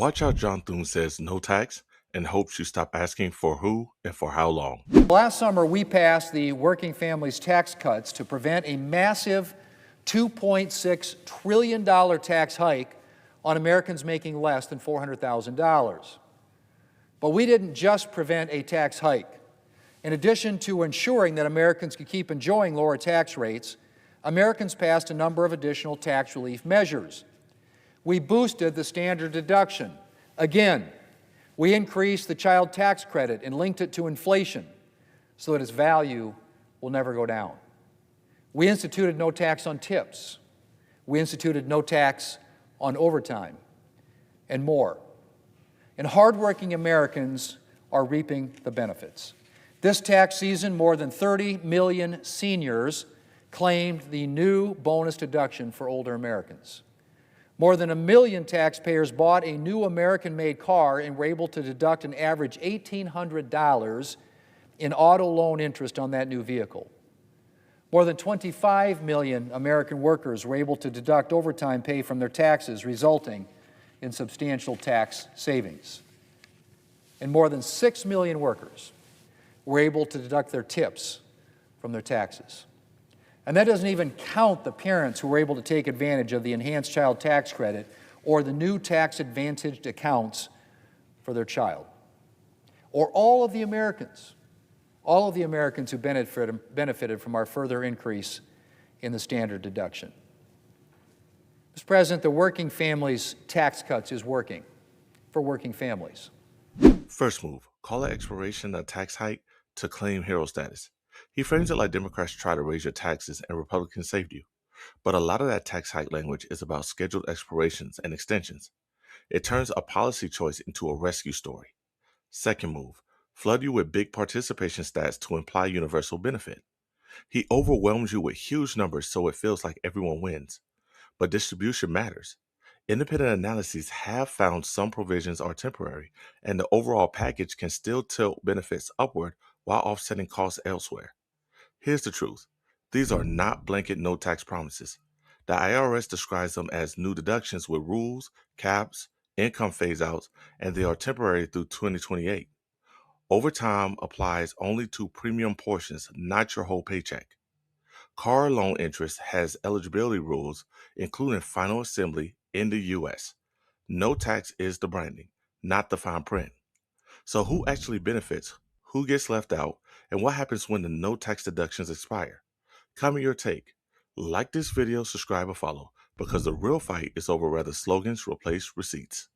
Watch how John Thune says no tax and hopes you stop asking for who and for how long. Last summer, we passed the Working Families Tax Cuts to prevent a massive $2.6 trillion tax hike on Americans making less than $400,000. But we didn't just prevent a tax hike. In addition to ensuring that Americans could keep enjoying lower tax rates, Americans passed a number of additional tax relief measures. We boosted the standard deduction. Again, we increased the child tax credit and linked it to inflation so that its value will never go down. We instituted no tax on tips. We instituted no tax on overtime, and more. And hardworking Americans are reaping the benefits. This tax season, more than 30 million seniors claimed the new bonus deduction for older Americans. More than 1 million taxpayers bought a new American-made car and were able to deduct an average $1,800 in auto loan interest on that new vehicle. More than 25 million American workers were able to deduct overtime pay from their taxes, resulting in substantial tax savings. And more than 6 million workers were able to deduct their tips from their taxes. And that doesn't even count the parents who were able to take advantage of the enhanced child tax credit or the new tax-advantaged accounts for their child. Or all of the Americans who benefited from our further increase in the standard deduction. Mr. President, the Working Families Tax Cuts is working for working families. First move, call the expiration of a tax hike to claim hero status. He frames it like Democrats try to raise your taxes and Republicans saved you. But a lot of that tax hike language is about scheduled expirations and extensions. It turns a policy choice into a rescue story. Second move, flood you with big participation stats to imply universal benefit. He overwhelms you with huge numbers so it feels like everyone wins. But distribution matters. Independent analyses have found some provisions are temporary, and the overall package can still tilt benefits upward while offsetting costs elsewhere. Here's the truth. These are not blanket no tax promises. The IRS describes them as new deductions with rules, caps, income phase-outs, and they are temporary through 2028. Overtime applies only to premium portions, not your whole paycheck. Car loan interest has eligibility rules, including final assembly in the U.S. No tax is the branding, not the fine print. So who actually benefits, who gets left out, and what happens when the no tax deductions expire? Comment your take. Like this video, subscribe, or follow, because the real fight is over whether slogans replace receipts.